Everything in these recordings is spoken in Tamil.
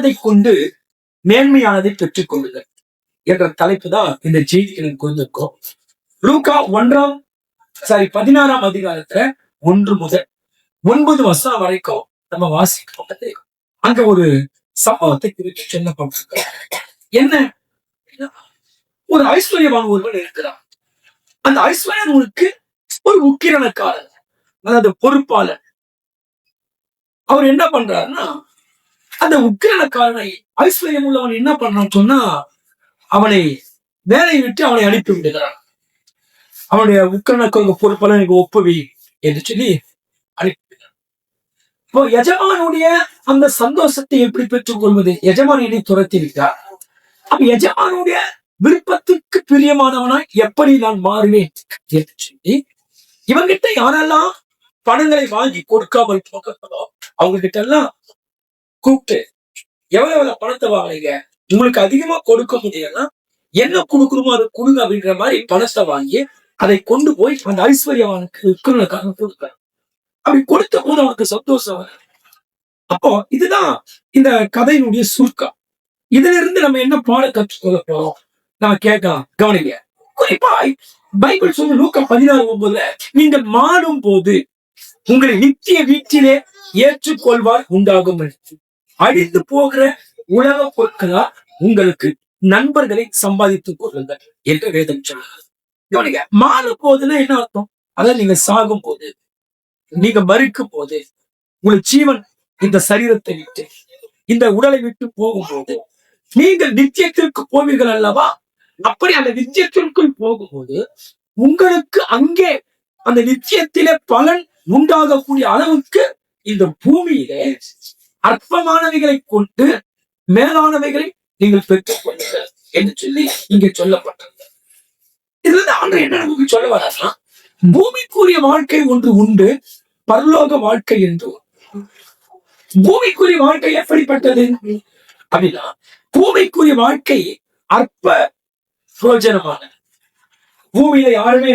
உள்ளதை கொண்டு மேன்மையானதை பெற்றுக் கொள்ளுங்கள் என்ற தலைப்பு தான் இந்த செய்திகளுக்கு கொண்டிருக்கோம். லூக்கா 16ஆம் அதிகாரத்துல 1 முதல் 9 வருஷம் வரைக்கும் நம்ம வாசிக்கப்பட்டது. அங்க ஒரு சம்பவத்தை குறித்து சொல்லப்பட்டிருக்க. என்ன? ஒரு ஐஸ்வர்யவான் ஒருவன் இருக்கிறான். அந்த ஐஸ்வர்யனுக்கு ஒரு உக்கிரனக்காரர், அதாவது பொறுப்பாளர். அவர் என்ன பண்றாருன்னா, அந்த உக்கிரனக்காரனை ஐஸ்வர்யம் உள்ளவன் என்ன பண்றான்னு சொன்னா, அவனை வேலையை விட்டு அவனை அனுப்பி விடுகிறான். அவனுடைய உக்கிரனக்காரங்க பொறுப்பாளர் எனக்கு ஒப்புவி என்று சொல்லி அனுப்பிவிடுகிறான். இப்போ எஜமானுடைய அந்த சந்தோஷத்தை எப்படி பெற்றுக் கொள்வது? எஜமானியை துரத்தி விட்டார். அப்ப எஜமானுடைய விருப்பத்துக்கு பிரியமானவனாய் எப்படி நான் மாறுவேன் என்று சொல்லி இவங்கிட்ட யாரெல்லாம் பணங்களை வாங்கி கொடுக்காமல் போகிறதோ அவங்க கிட்ட எல்லாம் கூப்பிட்டு, எவ்வளவு பணத்தை வாங்குறீங்க, உங்களுக்கு அதிகமா கொடுக்க முடியலன்னா என்ன கொடுக்கணுமோ அதை கொடுங்க அப்படின்ற மாதிரி பணத்தை வாங்கி அதை கொண்டு போய் அந்த ஐஸ்வர்யவானுக்கு கொடுக்க. அப்படி கொடுத்த போது அவனுக்கு சந்தோஷம். அப்போ இதுதான் இந்த கதையினுடைய சுருக்கம். இதுல இருந்து நம்ம என்ன பாடம் கற்றுக்கொள்ள போறோம் நம்ம கேட்கலாம். கவனிங்க. குறிப்பா பைபிள் சொல்லு லூக்கா 16:9 நீங்கள் மாறும் போது உங்களை நித்திய வீட்டிலே ஏற்றுக்கொள்வார் உண்டாகும். அழிந்து போகிற உலக பொருட்களால் உங்களுக்கு நண்பர்களை சம்பாதித்துக் கொள்ளுங்கள் என்று வேதம் சொல்லுங்கள். கவனிங்க. மாறும் போதுன்னா என்ன அர்த்தம்? அதாவது நீங்க சாகும் போது, நீங்க மறிக்கும் போது, உங்கள் ஜீவன் இந்த சரீரத்தை விட்டு இந்த உடலை விட்டு போகும்போது நீங்கள் நித்தியத்திற்கு போவீர்கள் அல்லவா? அப்படி அந்த நித்தியத்திற்குள் போகும்போது உங்களுக்கு அங்கே அந்த நித்தியத்திலே பலன் உண்டாகக்கூடிய அளவுக்கு இந்த பூமியிலே அற்பமானவைகளை கொண்டு மேலானவைகளை நீங்கள் பெற்றுக் கொள்ளுங்கள் என்று சொல்லி இங்கே சொல்லப்பட்டது. இதுல இருந்து ஆண்டு என்ன நமக்கு சொல்ல வர்றாருன்னா, பூமிக்குரிய வாழ்க்கை ஒன்று உண்டு, பரலோக வாழ்க்கை என்று. பூமிக்குரிய வாழ்க்கை எப்படிப்பட்டது அப்படின்னா, பூமிக்குரிய வாழ்க்கை அற்ப பிரயோஜனமான. பூமியில யாருமே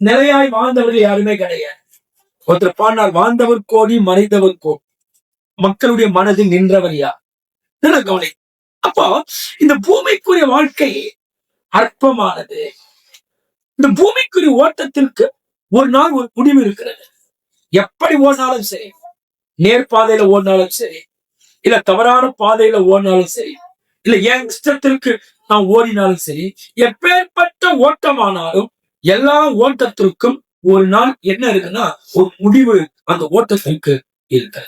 நிலையாய் வாழ்ந்தவர்கள் யாருமே கிடையாது. ஒருத்தர் பாடினார், வாழ்ந்தவர் கோடி மறைந்தவர் கோடி, மக்களுடைய மனதில் நின்றவர் யார். கவனி. அப்போ இந்த பூமிக்குரிய வாழ்க்கை அற்பமானது. இந்த பூமிக்குரிய ஓட்டத்திற்கு ஒரு நாள் ஒரு முடிவு இருக்கிறது. எப்படி ஓடினாலும் சரி, நேர்பாதையில ஓடினாலும் சரி, இல்ல தவறான பாதையில ஓடினாலும் சரி, இல்ல என் இஷ்டத்திற்கு நான் ஓடினாலும் சரி, எப்பேற்பட்ட ஓட்டமானாலும் எல்லா ஓட்டத்திற்கும் ஒரு நாள் என்ன இருக்குன்னா ஒரு முடிவு அந்த ஓட்டத்திற்கு இருக்கு.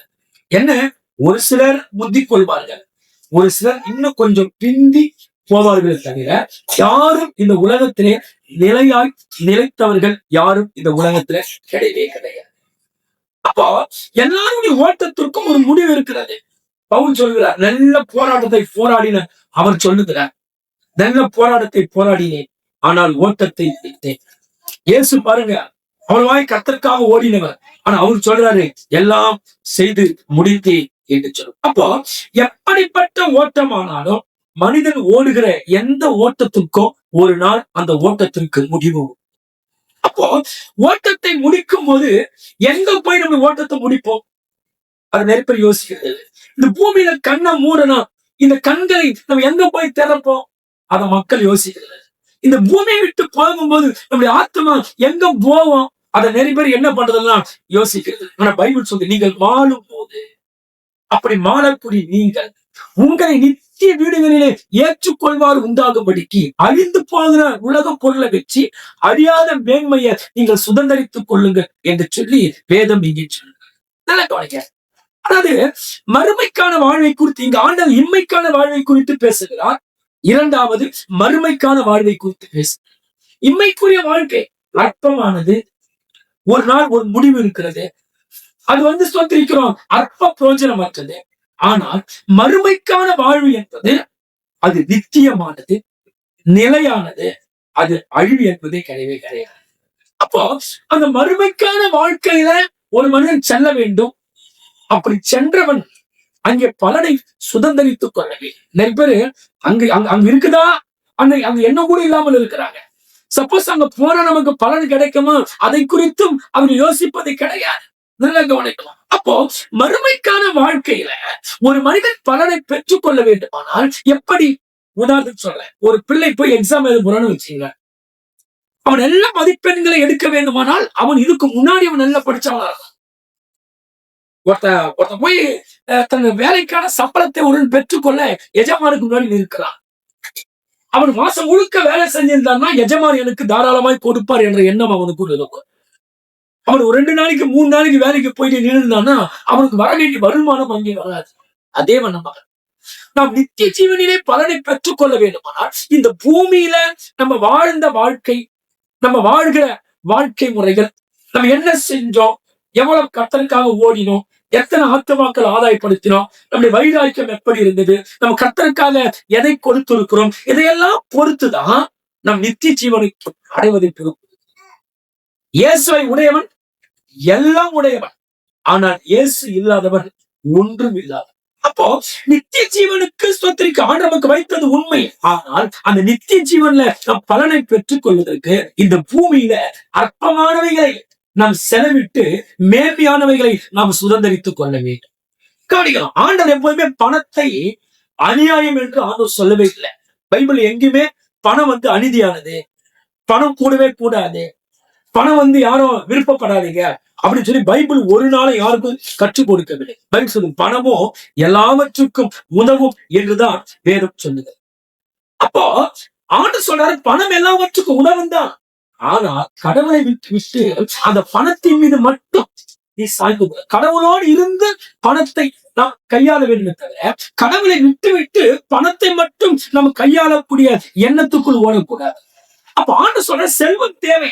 என்ன? ஒரு சிலர் முந்திக் கொள்வார்கள், ஒரு சிலர் இன்னும் கொஞ்சம் பிந்தி போவார்கள். தவிர யாரும் இந்த உலகத்திலே நிலையாய் நிலைத்தவர்கள் யாரும் இந்த உலகத்திலே கிடையவே கிடையாது. அப்போ எல்லாருடைய ஓட்டத்திற்கும் ஒரு முடிவு இருக்கிறது. பவுல் சொல்கிறார், நல்ல போராட்டத்தை போராடின. அவர் சொல்லுகிறார், நல்ல போராட்டத்தை போராடினேன், ஆனால் ஓட்டத்தை முடித்தேன். இயேசு பாருங்க, அவ்வளவாய் கர்த்தருக்காக ஓடினவர். ஆனா அவர் சொல்றாரு, எல்லாம் செய்து முடித்தேன் என்று சொல்லும். அப்போ எப்படிப்பட்ட ஓட்டமானாலும் மனிதன் ஓடுகிற எந்த ஓட்டத்திற்கும் ஒரு நாள் அந்த ஓட்டத்திற்கு முடிவு. அப்போ ஓட்டத்தை முடிக்கும் போது எங்க போய் நம்ம ஓட்டத்தை முடிப்போம்? அது நிறைய பேர் யோசிக்கிறது. இந்த பூமியில கண்ணை மூடணும், இந்த கண்களை நம்ம எங்க போய் திறப்போம்? அத மக்கள் யோசிக்கிறது. இந்த பூமியை விட்டு போகும்போது நம்முடைய ஆத்மா எங்க போவோம்? அதை நிறைய பேர் என்ன பண்றதெல்லாம் யோசிக்கிறது. ஆனா பைபிள் சொல்லி, நீங்கள் மாளும் போது, அப்படி மாறக்கூடிய நீங்கள் உங்களை நித்திய வீடுகளிலே ஏற்றுக்கொள்வார் உண்டாகும்படிக்கு அழிந்து போகிற உலக பொருளை வச்சு அழியாத மேன்மையை நீங்கள் சுதந்திரித்துக் கொள்ளுங்கள் என்று சொல்லி வேதம் இங்கே சொல்லுங்க. நல்லா கவனிக்க. அதாவது மறுமைக்கான வாழ்வை குறித்து இங்க ஆண்டவர் இம்மைக்கான வாழ்வை குறித்து பேசுகிறார். இரண்டாவது மறுமைக்கான வாழ்வை குறித்து பேசுகிறார். இம்மைக்குரிய வாழ்க்கை அற்பமானது, ஒரு நாள் ஒரு முடிவு இருக்கிறது. அது சொத்திருக்கிறோம் அற்ப பிரயோஜனமற்றது. ஆனால் மறுமைக்கான வாழ்வு என்பது அது நித்தியமானது, நிலையானது, அது அழிவு என்பதே கிடையவே கிடையாது. அப்போ அந்த மறுமைக்கான வாழ்க்கையில ஒரு மனிதன் செல்ல வேண்டும். அப்படி சென்றவன் அங்கே பலனை சுதந்திரித்துக் கொள்ளவே. நிறைய பேரு அங்க இருக்குதா, அங்க என்ன கூட இல்லாமல் இருக்கிறாங்க. சப்போஸ் அங்க போனா நமக்கு பலன் கிடைக்குமா, அதை குறித்தும் அவங்க யோசிப்பது கிடையாது. நல்லா கவனிக்கலாம். அப்போ மறுமைக்கான வாழ்க்கையில ஒரு மனிதன் பலனை பெற்றுக் கொள்ள வேண்டுமானால் எப்படி? உதாரணத்துக்கு சொல்றேன், ஒரு பிள்ளை போய் எக்ஸாம் எழுத போறான்னு வச்சுங்க, அவன் நல்ல மதிப்பெண்களை எடுக்க வேண்டுமானால் அவன் இதுக்கு முன்னாடி அவன் நல்லா படிச்சவனா இருக்கும். ஒருத்த போய் தன் வேலைக்கான சம்பளத்தை உடன் பெற்றுக்கொள்ள எஜமானுக்கு முன்னாடி நிற்கிறான். அவன் மாசம் முழுக்க வேலை செஞ்சிருந்தான்னா எஜமான் எனக்கு தாராளமாய் கொடுப்பார் என்ற எண்ணம் அவனுக்கு இருக்கும். அவன் ஒரு 2 நாளைக்கு 3 நாளைக்கு வேலைக்கு போயிட்டு நின்றுந்தான்னா அவனுக்கு வர வேண்டிய வருமானம் அங்கே வராது. அதே வண்ணமாக நாம் நித்திய ஜீவனிலே பலனை பெற்றுக்கொள்ள வேண்டுமானால் இந்த பூமியில நம்ம வாழ்ந்த வாழ்க்கை, நம்ம வாழ்கிற வாழ்க்கை முறைகள், நம்ம என்ன செஞ்சோம், எவ்வளவு கர்த்தருக்காக ஓடினோம், எத்தனை ஆத்துமாக்கள் ஆதாயப்படுத்தினோம், நம்முடைய வைராக்கியம் எப்படி இருந்தது, நம்ம கர்த்தருக்காக எதை கொடுத்திருக்கிறோம், இதையெல்லாம் பொறுத்துதான் நம் நித்திய ஜீவனை அடைவதற்கு. இயேசுவை உடையவன் எல்லாம் உடையவன், ஆனால் இயேசு இல்லாதவன் ஒன்றும் இல்லாதவன். அப்போ நித்திய ஜீவனுக்கு ஸ்தோத்திரிக்க ஆண்டவர் நமக்கு வைத்தது உண்மை. ஆனால் அந்த நித்திய ஜீவன்ல நம் பலனை பெற்றுக் கொள்வதற்கு இந்த பூமியில அற்பமானவைகளை நாம் செலவிட்டு மேன்மையானவைகளை நாம் சுதந்திரித்துக் கொள்ள வேண்டும். கவனிக்கலாம், ஆண்டவர் எப்போதுமே பணத்தை அநியாயம் என்று ஆண்டவர் சொல்லவே இல்லை. பைபிள் எங்கேயுமே பணம் அநீதியானது, பணம் கூடவே கூடாது, பணம் யாரும் விருப்பப்படாதீங்க அப்படின்னு சொல்லி பைபிள் ஒரு நாளை யாருக்கும் கற்றுக் கொடுக்கவில்லை. பைபிள் சொல்லும் பணமோ எல்லாவற்றுக்கும் உதவும் என்றுதான் வேதம் சொல்லுது. அப்போ ஆண்டவர் சொல்றாரு பணம் எல்லாவற்றுக்கும் உதவும் தான். ஆனா கடவுளை விட்டு அந்த பணத்தின் மீது மட்டும் நீ சாய்ந்து, கடவுளோடு இருந்து பணத்தை நாம் கையாள வேண்டும் தவிர கடவுளை விட்டு பணத்தை மட்டும் நம்ம கையாளக்கூடிய எண்ணத்துக்குள் ஓடக்கூடாது. அப்ப ஆண்டவர் சொல்ற செல்வம் தேவை,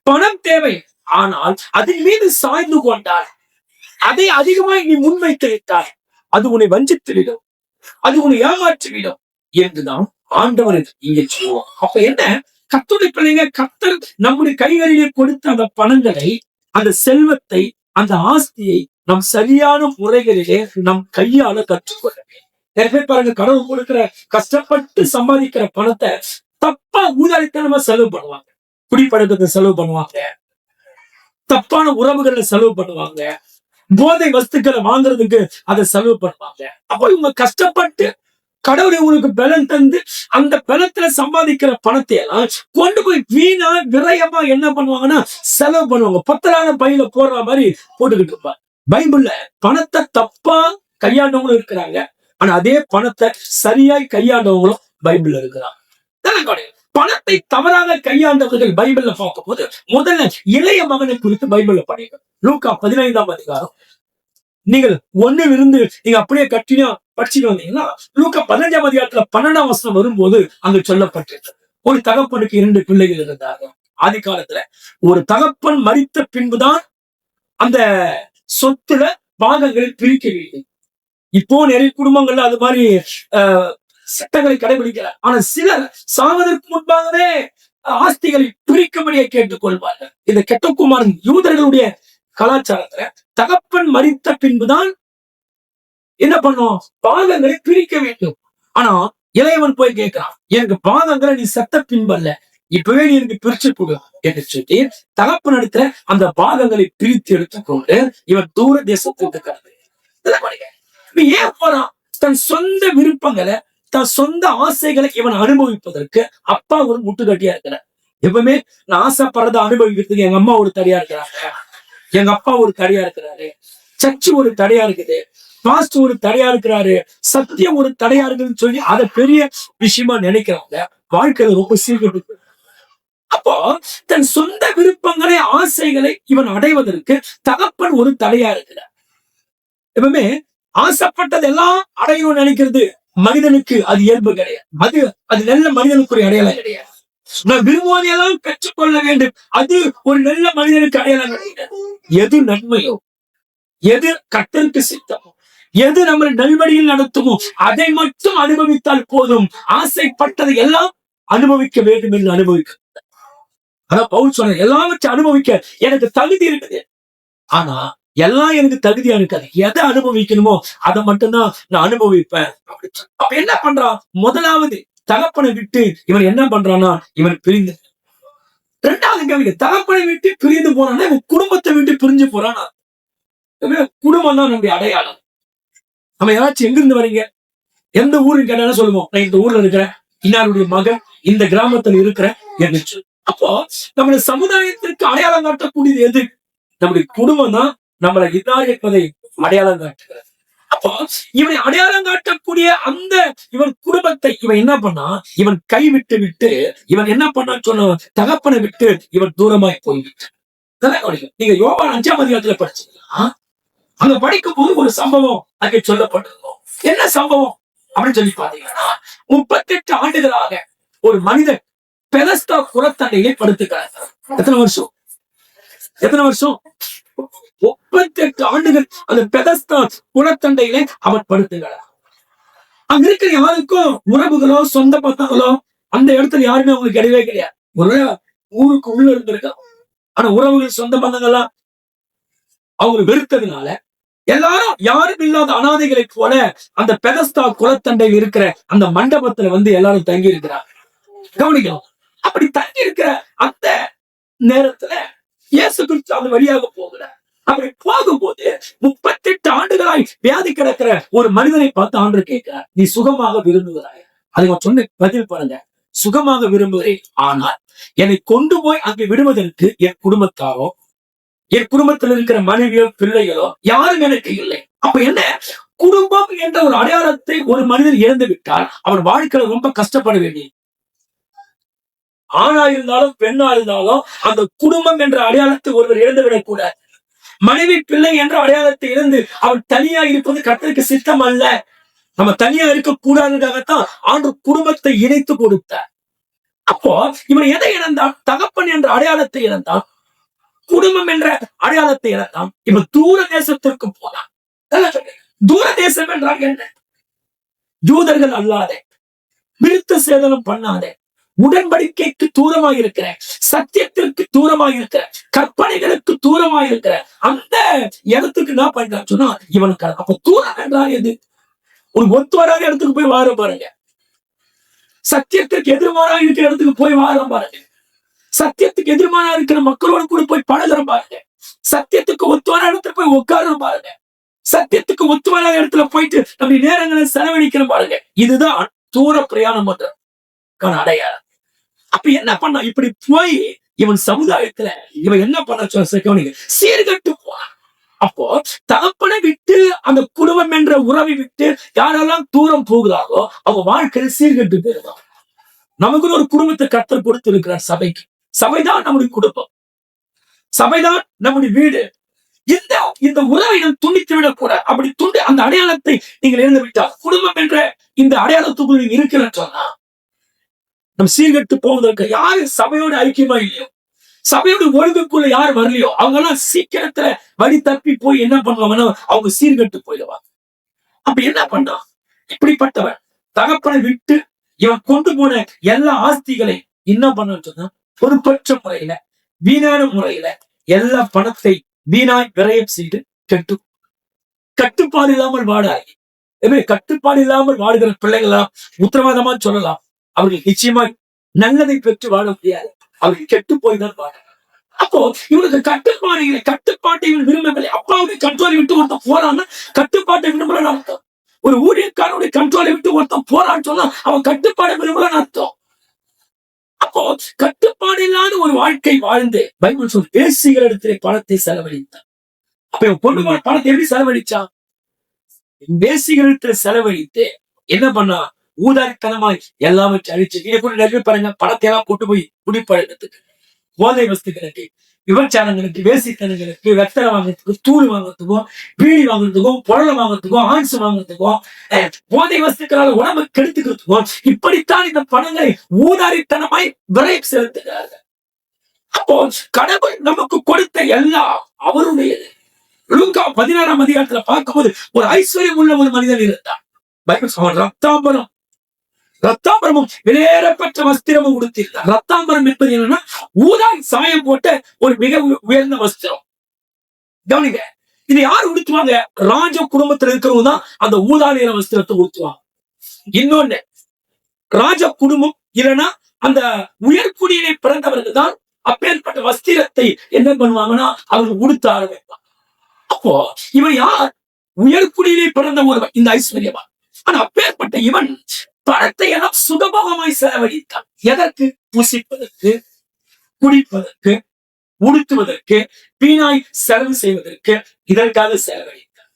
பணம் தேவை, ஆனால் அதன் மீது சாய்ந்து கொண்டால், அதை அதிகமாய் நீ முன்வைத்து விட்டால் அது உன்னை வஞ்சித்துவிடும், அது உன்னை ஏமாற்றிவிடும் என்றுதான் ஆண்டவர் இங்கே சொல்லுவோம். அப்ப என்ன, கர்த்தருடைய பிள்ளைங்க, கர்த்தர் நம்முடைய கைகளிலே கொடுத்த அந்த பணங்களை, அந்த செல்வத்தை, அந்த ஆஸ்தியை நம் சரியான முறைகளிலே நம் கையால கற்றுக்கொள்ள வேண்டும். நிறைய பாருங்க, கடவுள் கொடுக்கிற கஷ்டப்பட்டு சம்பாதிக்கிற பணத்தை தப்பா ஊதாரித்தனமா செலவு பண்ணுவாங்க. குடிப்பழக்கத்தை செலவு பண்ணுவாங்க, தப்பான உறவுகளை செலவு பண்ணுவாங்க, போதை வஸ்துக்களை வாங்குறதுக்கு அதை செலவு பண்ணுவாங்க. அப்போ இவங்க கஷ்டப்பட்டு கடவுளை உங்களுக்கு பலன் தந்து அந்த பலத்துல சம்பாதிக்கிற பணத்தை எல்லாம் கொண்டு போய் வீணா விரயமா என்ன பண்ணுவாங்கன்னா செலவு பண்ணுவாங்க. பத்தலான பையில போடுற மாதிரி போட்டுக்கிட்டு இருப்பாங்க. பைபிள்ல பணத்தை தப்பா கையாண்டவங்களும் இருக்கிறாங்க, ஆனா அதே பணத்தை சரியாய் கையாண்டவங்களும் பைபிள்ல இருக்கிறாங்க. பணத்தை தவறாக கையாண்டவர்கள் பைபிள்ல பார்க்கும் போது முதல்ல இளைய மகனை குறித்து பைபிள்ல படிங்க. லூக்கா 15ஆம் அதிகாரம் நீங்கள் 1 இருந்து நீங்க அப்படியே கட்டினா படிச்சுட்டு வந்தீங்கன்னா லூக்கா 15ஆம் அதிகாரத்துல 12ஆம் வசனம் வரும்போது அங்கு சொல்லப்பட்டிருக்கு, ஒரு தகப்பனுக்கு 2 பிள்ளைகள் இருந்தாங்க. ஆதி காலத்துல ஒரு தகப்பன் மரித்த பின்புதான் அந்த சொத்துல பாகங்களை பிரிக்க வேண்டும். இப்போ நிறைய குடும்பங்கள்ல அது மாதிரி சட்டங்களை கடைபிடிக்கிறார். ஆனா சிலர் சாவதற்கு முன்பாகவே ஆஸ்திகளை பிரிக்கும்படியே கேட்டுக் கொள்வார்கள். இந்த கெட்டகுமாரன் யூதர்களுடைய கலாச்சாரத்துல தகப்பன் மரித்த பின்புதான் என்ன பண்ணும், பாகங்களை பிரிக்க வேண்டும். ஆனா இளையவன் போய் கேட்கிறான், எனக்கு பாகங்களை நீ செத்த பின்பல்ல, இப்பவே நீ எனக்கு பிரிச்சு கொடு என்று சொல்லி தகப்பன் இடத்துல அந்த பாகங்களை பிரித்து எடுத்துக்கொண்டு இவன் தூர தேசத்துக்கு கடந்து ஏன் போறான்? தன் சொந்த விருப்பங்களை, தன் சொந்த ஆசைகளை இவன் அனுபவிப்பதற்கு அப்பா ஒரு முட்டுக்கட்டியா இருக்கிறார். எப்பவுமே நான் ஆசைப்படுறத அனுபவிக்கிறதுக்கு எங்க அம்மா ஒரு தடையா இருக்கிறாங்க, எங்க அப்பா ஒரு தடையா இருக்கிறாரு, சர்ச்சு ஒரு தடையா இருக்குது, பாஸ்ட் ஒரு தடையா இருக்கிறாரு, சத்தியம் ஒரு தடையா இருக்குன்னு சொல்லி அதை பெரிய விஷயமா நினைக்கிறாங்க. வாழ்க்கையில ரொம்ப சீக்கிரம். அப்போ தன் சொந்த விருப்பங்களை, ஆசைகளை இவன் அடைவதற்கு தகப்பன் ஒரு தடையா இருக்கிறார். எப்பவுமே ஆசைப்பட்டதெல்லாம் அடையணும்னு நினைக்கிறது மனிதனுக்கு அது இயல்பு கிடையாது. அது நல்ல மனிதனுக்கு அடையாளம் கிடையாது. நான் விரும்புவதையெல்லாம் பெற்றுக்கொள்ள வேண்டும், அது ஒரு நல்ல மனிதனுக்கு அடையாளம் கிடையாது. எது நன்மையோ, எது கர்த்தருக்கு சித்தமோ, எது நம்மளை நல்வழியில் நடத்துமோ அதை மட்டும் அனுபவித்தால் போதும். ஆசைப்பட்டதை எல்லாம் அனுபவிக்க வேண்டும் என்று அனுபவிக்க. அதான் பவுல் சொன்ன, எல்லாவற்றையும் அனுபவிக்க எனக்கு தகுதி இருக்குது, ஆனா எல்லாம் எனக்கு தகுதியா இருக்காது. எதை அனுபவிக்கணுமோ அதை மட்டும்தான் நான் அனுபவிப்பேன். அப்ப என்ன பண்றான்? முதலாவது தகப்பனை விட்டு இவன் என்ன பண்றான்னா இவன் பிரிந்து. 2வது கவிதை, தகப்பனை விட்டு பிரிந்து போறான்னா இவன் குடும்பத்தை விட்டு பிரிஞ்சு போறானா. குடும்பம் தான் நம்முடைய அடையாளம். நம்ம யாராச்சும் எங்கிருந்து வரீங்க, எந்த ஊருக்கு கேட்டாலும் சொல்லுவோம், நான் இந்த ஊர்ல இருக்கிறேன், இன்னாருடைய மகன், இந்த கிராமத்துல இருக்கிறேன் என்று சொல்லி. அப்போ நம்முடைய சமுதாயத்திற்கு அடையாளம் காட்டக்கூடியது எது? நம்முடைய குடும்பம் தான் நம்மளை இன்னார் என்பதை அடையாளம் காட்டுகிறது. அப்போ இவனை அடையாளம் காட்டக்கூடிய அந்த இவன் குடும்பத்தை இவன் என்ன பண்ணா, இவன் கைவிட்டு விட்டு இவன் என்ன பண்ணான்னு சொன்ன தகப்பனை விட்டு இவன் தூரமாய் போய்விட்டான். நீங்க யோவான் 5ஆம் அதிகாரத்துல படிச்சீங்கன்னா, அங்க படிக்கும் போது ஒரு சம்பவம் அங்கே சொல்லப்பட்டிருக்கும். என்ன சம்பவம் அப்படின்னு சொல்லி பாத்தீங்கன்னா, 38 ஆண்டுகளாக ஒரு மனிதன் பெதஸ்தா குளத்தண்டையிலே படுத்துக்கிறார். எத்தனை வருஷம்? 38 ஆண்டுகள் அந்த பெதஸ்தா குளத்தண்டையிலே அவன் படுத்துக்கிறார். அங்க இருக்கிற யாருக்கும் உறவுகளோ சொந்த பத்தங்களோ அந்த இடத்துல யாருமே அவங்களுக்கு கிடையவே கிடையாது. ஒரு ஊருக்கு உள்ள இருந்திருக்க, ஆனா உறவுகள் சொந்த பந்தங்கள்லாம் அவங்க வெறுத்ததுனால எல்லாரும் யாரும் இல்லாத அனாதைகளை போல அந்த பெதஸ்தா குளத்தண்டையில் இருக்கிற அந்த மண்டபத்துல எல்லாரும் தங்கி இருக்கிறார். கவனிக்கணும். அப்படி தங்கி இருக்கிற அந்த நேரத்துல இயேசு கிறிஸ்து அந்த வழியாக போகிறார். அப்படி போகும்போது 38 ஆண்டுகளாய் வியாதி கிடக்கிற ஒரு மனிதனை பார்த்து ஆண்டவர் கேட்கிறார், நீ சுகமாக விரும்புகிறாய்? அதுக்கு சொன்ன பதில் பாருங்க, சுகமாக விரும்புகிறேன், ஆனால் என்னை கொண்டு போய் அங்கே விடுவதற்கு என் குடும்பத்தாரோ என் குடும்பத்தில் இருக்கிற மனைவியோ பிள்ளைகளோ யாரும் எனக்கு இல்லை. அப்ப என்ன, குடும்பம் என்ற ஒரு அடையாளத்தை ஒரு மனிதன் இழந்து விட்டால் அவன் வாழ்க்கையில ரொம்ப கஷ்டப்பட வேண்டிய, ஆணா இருந்தாலும் பெண்ணா இருந்தாலும் அந்த குடும்பம் என்ற அடையாளத்தை ஒருவர் இழந்து விடக்கூடாது. மனைவி பிள்ளை என்ற அடையாளத்தை இழந்து அவன் தனியா இருப்பது கர்த்தருக்கு சித்தம் அல்ல. நம்ம தனியா இருக்க கூடாதுக்காகத்தான் ஆண்டு குடும்பத்தை இணைத்து கொடுத்தார். அப்போ இவன் எதை இழந்தான்? தகப்பன் என்ற அடையாளத்தை இழந்தான், குடும்பம் என்ற அடையாளத்தை இழந்தான். இவன் தூர தேசத்திற்கு போனான். தூர தேசம் என்றால் என்ன? யூதர்கள் அல்லாத, விருத்த சேதனம் பண்ணாத, உடன்படிக்கைக்கு தூரமாக இருக்கிற, சத்தியத்திற்கு தூரமாக இருக்கிற, கற்பனைகளுக்கு தூரமாக இருக்கிற அந்த இடத்துக்கு என்ன பண்றான்னு சொன்னா இவனுக்கு. அப்ப தூரம் என்றால் எது? ஒரு ஒத்து வராத இடத்துக்கு போய் வார பாருங்க, சத்தியத்திற்கு எதிர்மாறாக இருக்கிற இடத்துக்கு போய் வார பாருங்க, சத்தியத்துக்கு எதிர்மாறாக இருக்கிற மக்களோடு கூட போய் பழகிற பாருங்க, சத்தியத்துக்கு ஒத்து வர இடத்துல போய் உட்கார பாருங்க, சத்தியத்துக்கு ஒத்து வராத இடத்துல போயிட்டு நம்ம நேரங்களை செலவழிக்கிற பாருங்க. இதுதான் தூர பிரயாணம் பண்ற அடையாளம். அப்ப என்ன பண்ண, இப்படி போய் இவன் சமுதாயத்துல இவன் என்ன பண்ண சொல்ல சீர்கட்டு போனான். அப்போ தகப்பனை விட்டு அந்த குடும்பம் என்ற உறவை விட்டு யாரெல்லாம் தூரம் போகிறாரோ அவங்க வாழ்க்கையில் சீர்கட்டு போயிருவாங்க. நமக்கு ஒரு குடும்பத்தை கர்த்தர் கொடுத்து இருக்கிறார். சபைக்கு, சபைதான் நம்முடைய குடும்பம், சபைதான் நம்முடைய வீடு. இந்த உறவை நாம் துண்டித்து விடக்கூடாது. அப்படி துண்டு அந்த அடையாளத்தை நீங்கள் இழந்து விட்டால், குடும்பம் என்ற இந்த அடையாளத்துக்குள் நீங்க இருக்கிறன்னு சொன்னா நம்ம சீர்கட்டு போவதற்கு யாரு சபையோட ஐக்கியமா இல்லையோ, சபையோட ஒழுங்குக்குள்ள யார் வரலையோ அவங்க எல்லாம் சீக்கிரத்துல வழி தப்பி போய் என்ன பண்ணுவாங்கன்னா அவங்க சீர்கட்டு போயிடுவாங்க. அப்ப என்ன பண்றான் இப்படிப்பட்டவன்? தகப்பனை விட்டு இவன் கொண்டு போன எல்லா ஆஸ்திகளை என்ன பண்ண சொன்னா பொறுப்பற்ற முறையில, வீணான முறையில எல்லா பணத்தை வீணாய் விரயம் செய்து கட்டுப்பாடு இல்லாமல் வாடாகி, கட்டுப்பாடு இல்லாமல் வாடுகிற பிள்ளைகளா உத்தரவாதமா சொல்லலாம், அவர்கள் நிச்சயமாய் நல்லதை பெற்று வாழ முடியாது. அவர்கள் கெட்டு போய் தான் வாழ. அப்போ இவனுக்கு கட்டுப்பாட்டை இவன் விரும்பவில்லை. அப்பாவுடைய கண்ட்ரோலை விட்டு ஒருத்தன் போறான்னா கட்டுப்பாட்டை விரும்புறான்னு அர்த்தம். ஒரு ஊழியக்காரனுடைய கண்ட்ரோலை விட்டு ஒருத்தன் போறான்னு சொன்னா அவன் கட்டுப்பாடை விரும்புறான்னு அர்த்தம். அப்போ கட்டுப்பாடு இல்லாத ஒரு வாழ்க்கை வாழ்ந்து பைபிள் சொல் வேசிகள் இடத்திலே பணத்தை செலவழித்தான். அப்ப இவன் கொண்டு போன பணத்தை எப்படி செலவழிச்சான்? வேசிகள் இடத்துல செலவழித்து என்ன பண்ணா, ஊதாரித்தனமாய் எல்லாவற்றை அழிச்சு. நீங்க கூட நிறைய பாருங்க, பணத்தை எல்லாம் கொண்டு போய் குடிப்பழக்கத்துக்கு, போதை வஸ்துக்களுக்கு, விபச்சாரங்களுக்கு, வேசித்தனங்களுக்கு, வெத்தலை வாங்குறதுக்கும், தூள் வாங்குறதுக்கும், பீடி வாங்குறதுக்கும், புடலை வாங்குறதுக்கும், ஆன்ஸ் வாங்குறதுக்கும், போதை வஸ்துக்களால் உடம்பு கெடுத்துக்கிறதுக்கும் இப்படித்தான் இந்த பணங்களை ஊதாரித்தனமாய் விரைவு செலுத்துகிறார்கள். அப்போ கடவுள் நமக்கு கொடுத்த எல்லாம் அவருடையது. லூக்கா 16ஆம் அதிகாரத்துல பார்க்கும்போது ஒரு ஐஸ்வர்யம் உள்ள ஒரு மனிதன் இருந்தான். பைபிள் ரத்தாம்பரமும் வெளியேறப்பட்ட வஸ்திரமும் கொடுத்திருந்தார். ரத்தாம்பரம் என்பது என்னன்னா ஊதாரி சாயம் போட்ட ஒரு மிக உயர்ந்த வஸ்திரம். கவனிங்க, இது யார் உடுத்துவாங்க? ராஜ குடும்பத்தில் இருக்கிறவங்க தான் அந்த ஊதாரியான வஸ்திரத்தை உடுத்துவாங்க. இன்னொன்னு, ராஜ குடும்பம் இல்லைன்னா அந்த உயர்குடியினை பிறந்தவர்கள் தான் அப்பேற்பட்ட வஸ்திரத்தை என்ன பண்ணுவாங்கன்னா அவர்கள் உடுத்த ஆரம்பிப்பாங்க. அப்போ இவன் யார்? உயர்குடியிலே பிறந்த ஒருவன் இந்த ஐஸ்வர்யவான். ஆனா அப்பேற்பட்ட இவன் பணத்தை எல்லாம் சுகபோகமாய் செலவழித்தான். எதற்கு? புசிப்பதற்கு, குடிப்பதற்கு, உடுத்துவதற்கு, வீணாய் செலவு செய்வதற்கு, இதற்காக செலவழித்தார்.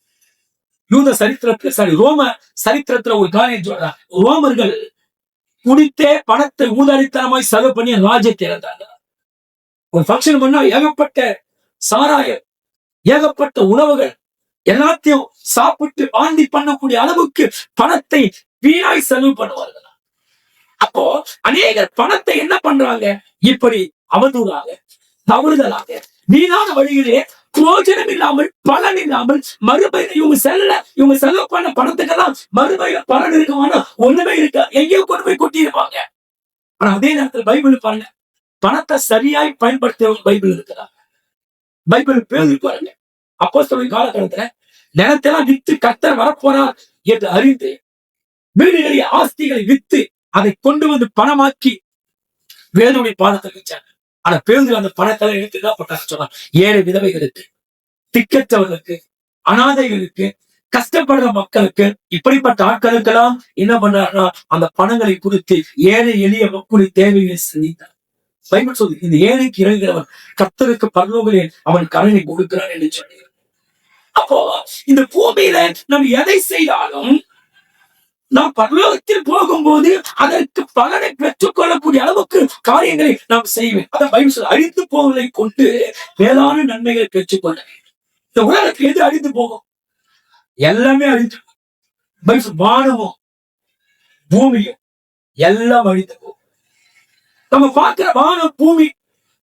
யூத சரித்திரத்துல ரோம சரித்திரத்துல ஒரு காரியம் சொல்றாங்க. ரோமர்கள் குடித்தே பணத்தை ஊதாரித்தனமாய் செலவு பண்ணி ராஜ்யத்தை இழந்தாங்க. ஒரு பங்கன் பண்ணா ஏகப்பட்ட சாராயம், ஏகப்பட்ட உணவுகள் எல்லாத்தையும் சாப்பிட்டு வாந்தி பண்ணக்கூடிய அளவுக்கு பணத்தை வீணாய் செலவு பண்ணுவார்கள். அப்போ அநேகர் பணத்தை என்ன பண்றாங்க? இப்படி அவதூறாக, தவறுதலாக, வீணான வழியிலே பிரயோஜனம் இல்லாமல், பலன் இல்லாமல், மறுபடியும் இவங்க செலவு பண்ண பணத்துக்கெல்லாம் மறுபடியும் பலன் இருக்குமானா ஒண்ணுமே இருக்கா, எங்கேயோ கொண்டு போய் கொட்டி இருப்பாங்க. ஆனா அதே நேரத்தில் பைபிள் பாருங்க, பணத்தை சரியாய் பயன்படுத்தியவங்க பைபிள் இருக்கிறாங்க. பைபிள் பேசி பாருங்க, அப்போஸ்தலரின் காலகட்டத்துல நிலத்தெல்லாம் வித்து கர்த்தர் வரப்போறார் என்று அறிந்து வீடுகளை ஆஸ்திகளை வித்து அதை கொண்டு வந்து பணமாக்கி வேதனுடைய பாதத்தை வச்சாங்க. ஆனா பேருந்து அந்த பணத்தை எடுத்துதான் போட்டாங்க. சொன்னா ஏழை விதவைகளுக்கு, திக்கற்றவர்களுக்கு, அனாதைகளுக்கு, கஷ்டப்படுற மக்களுக்கு, இப்படிப்பட்ட ஆட்களுக்கெல்லாம் என்ன பண்ணாருன்னா அந்த பணங்களை குறித்து ஏழை எளிய மக்களுடைய தேவைகளை செய்தார். பைபிள் சொல்லி இந்த ஏழைக்கு இறங்குகிறவன் கர்த்தருக்கு பரலோகத்தில் அவன் கருணை கொடுக்கிறான் என்று சொல்லி. அப்போ இந்த பூமியில நம்ம எதை செய்தாலும் நாம் பரலோகத்தில் போகும்போது அதற்கு பலனை பெற்றுக் கொள்ளக்கூடிய அளவுக்கு காரியங்களை நாம் செய்வேன். அதான் பைபிள் சொல்லி அழிந்து போவதை கொண்டு மேலான நன்மைகளை பெற்றுக்கொள்ள. இந்த உலகத்துக்கு எது அழிந்து போகும்? எல்லாமே அழிந்து போகும். வானமும் பூமியும் எல்லாம் அழிந்து போகும். நம்ம பார்க்கிற வானம், பூமி,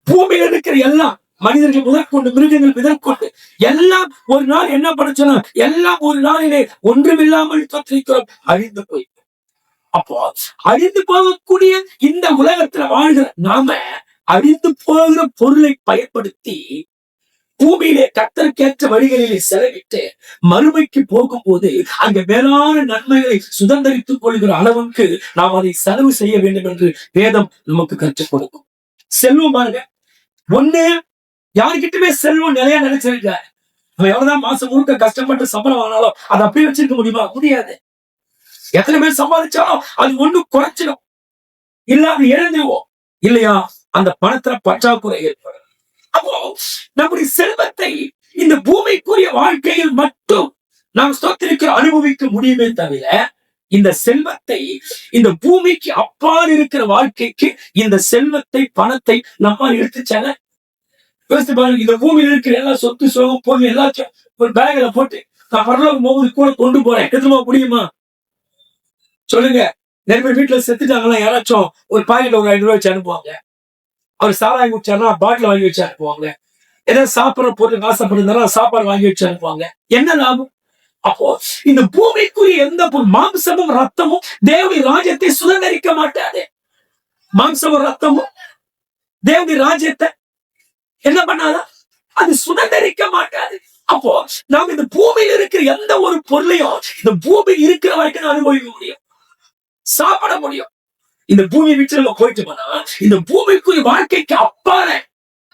பூமியில இருக்கிற எல்லாம் மனிதர்கள் முதற்கொண்டு, மிருகங்கள் முதற்கொண்டு எல்லாம் ஒரு நாள் என்ன பண்ணுச்சுன்னா எல்லாம் ஒரு நாளிலே ஒன்றுமில்லாமல் தோற்றிருக்கிறோம், அழிந்து போய். அப்போ அழிந்து போகக்கூடிய இந்த உலகத்துல வாழ்கிற நாம அழிந்து போகிற பொருளை பயன்படுத்தி பூமியிலே கர்த்தருக்கேற்ற வழிகளிலே செலவிட்டு மறுமைக்கு போகும்போது அங்க மேலான நன்மைகளை சுதந்திரித்துக் கொள்கிற அளவுக்கு நாம் அதை செலவு செய்ய வேண்டும் என்று வேதம் நமக்கு கற்றுக் கொடுக்கும். செல்வம் பாருங்க, ஒண்ணு யாருக்கிட்டுமே செல்வம் நிலையா நினைச்சிருக்காரு. நம்ம எவ்வளவுதான் மாசம் முழுக்க கஷ்டப்பட்டு சம்பளம் ஆனாலும் அதை அப்படியே வச்சிருக்க முடியுமா? முடியாது. எத்தனை பேர் சம்பாதிச்சாலும் அது ஒண்ணு குறைச்சிடும், இல்லாம இழந்துவோம் இல்லையா? அந்த பணத்துல பற்றாக்குறை ஏற்படும். அப்போ நம்முடைய செல்வத்தை இந்த பூமிக்குரிய வாழ்க்கையில் மட்டும் நாம் ஸ்தோத்திரிக்க அனுபவிக்க முடியுமே தவிர இந்த செல்வத்தை இந்த பூமிக்கு அப்பால் இருக்கிற வாழ்க்கைக்கு இந்த செல்வத்தை, பணத்தை நம்மால் எடுத்துச்சாங்க. யோசித்து பாருங்க, இந்த பூமியில் இருக்கிற எல்லா சொத்து சோகம் பொருள் எல்லாத்தையும் ஒரு பேக்ல போட்டு நான் பரலோகம் போகுது கூட கொண்டு போறேன், எடுத்துமா முடியுமா? சொல்லுங்க. நிறைய வீட்டுல செத்துட்டாங்களா, யாராச்சும் ஒரு பாக்கெட்ல ஒரு 5 ரூபாய் வச்சு அனுப்புவாங்க. அவர் சாராயம் குடிச்சாருன்னா பாட்டில் வாங்கி வச்சு அனுப்புவாங்க. ஏதாவது சாப்பிட்ற பொருள் ஆசைப்படுறதுனால சாப்பாடு வாங்கி வச்சு அனுப்புவாங்க. என்ன லாபம்? அப்போ இந்த பூமிக்குரிய எந்த மாம்சமும் ரத்தமும் தேவனுடைய ராஜ்யத்தை சுதந்திரிக்க மாட்டாது. மாம்சமும் ரத்தமும் தேவனுடைய ராஜ்யத்தை என்ன பண்ணாதான் அது சுதந்திரிக்க மாட்டாது. அப்போ நாம் இந்த பூமியில் இருக்கிற எந்த ஒரு பொருளையும் இந்த பூமி இருக்கிற வரைக்கும் அனுபவிக்க முடியும், சாப்பிட முடியும். இந்த பூமி விட்டு நம்ம போயிட்டு போனா இந்த பூமிக்குரிய வாழ்க்கைக்கு அப்பால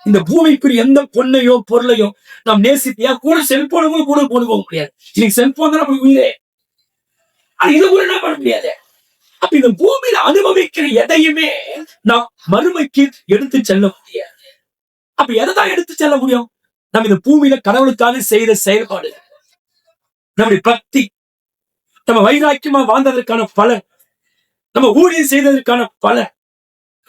இந்த பூமிக்குரிய எந்த பொண்ணையோ பொருளையோ நாம் நேசித்தியா கூட செல்போனும் கூட கொண்டு போக முடியாது. இன்னைக்கு செல்போன் தான் நம்ம உயிரே, ஆனா இது கூட என்ன பண்ண முடியாது. அப்ப இந்த பூமியில அனுபவிக்கிற எதையுமே நாம் மறுமைக்கு எடுத்து செல்ல முடியாது. அப்ப எதைதான் எடுத்து செல்ல முடியும்? நம்ம இந்த பூமியில கடவுளுக்காக செய்த செயல்பாடு, நம்முடைய பக்தி, நம்ம வைராக்கியமா வாழ்ந்ததற்கான பலன், நம்ம ஊழியம் செய்ததற்கான பலன்,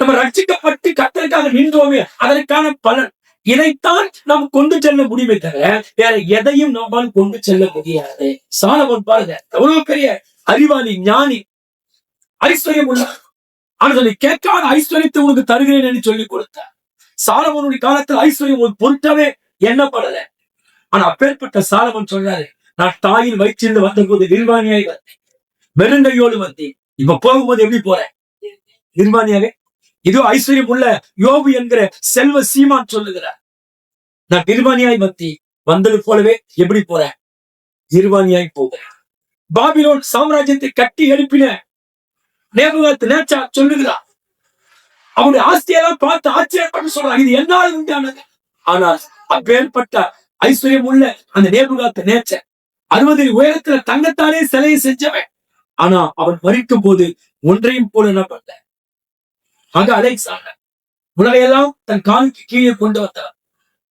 நம்ம ரட்சிக்கப்பட்டு கர்த்தருக்காக நின்றோமே அதற்கான பலன், இதைத்தான் நாம் கொண்டு செல்ல முடியுமே தவிர வேற எதையும் நம்மால் கொண்டு செல்ல முடியாது. சாலமோன் பாருங்க, எவ்வளவு பெரிய அறிவாளி, ஞானி, ஐஸ்வர்யம் உள்ள, ஆனால் கேட்காத ஐஸ்வர்யத்தை உனக்கு தருகிறேன் என்று சொல்லி கொடுத்தார். சாலமோனுடைய காலத்தில் ஐஸ்வர்யம் ஒரு பொருட்டாவே எண்ணப்படல. ஆனா அப்பேற்பட்ட சாலமோன் சொல்றாரு, நான் தாயின் வயிற்றிலிருந்து வந்த போது நிர்வாணியாய் வந்தேன், வெறுங்கையோடு வந்தேன், இப்ப போகும்போது எப்படி போறேன்? நிர்வாணியாவே. இதோ ஐஸ்வர்யம் உள்ள யோபு என்கிற செல்வ சீமான் சொல்லுகிறார், நான் நிர்வாணியாய் வந்தது போலவே எப்படி போறேன்? நிர்வாணியாய் போகிறேன். பாபிலோன் சாம்ராஜ்யத்தை கட்டி எழுப்பின நேபுகாத்நேச்சார் சொல்லுகிறார், அவனுடைய ஆஸ்தியெல்லாம் பார்த்து ஆச்சரியப்பட்டு சொல்றாங்க, இது என்னால் உண்டானது. ஆனால் அப்பேற்பட்ட ஐஸ்வர்யம் உள்ள அந்த நேபுகாத் நேச்சர் 60 உயரத்துல தங்கத்தாலே சிலையை செஞ்சவன். ஆனா அவன் மறிக்கும் போது ஒன்றையும் போல என்ன பண்ணல. ஆக அலெக்சாண்டர் உலகையெல்லாம் தன் காலுக்கு கீழே கொண்டு வந்தார்.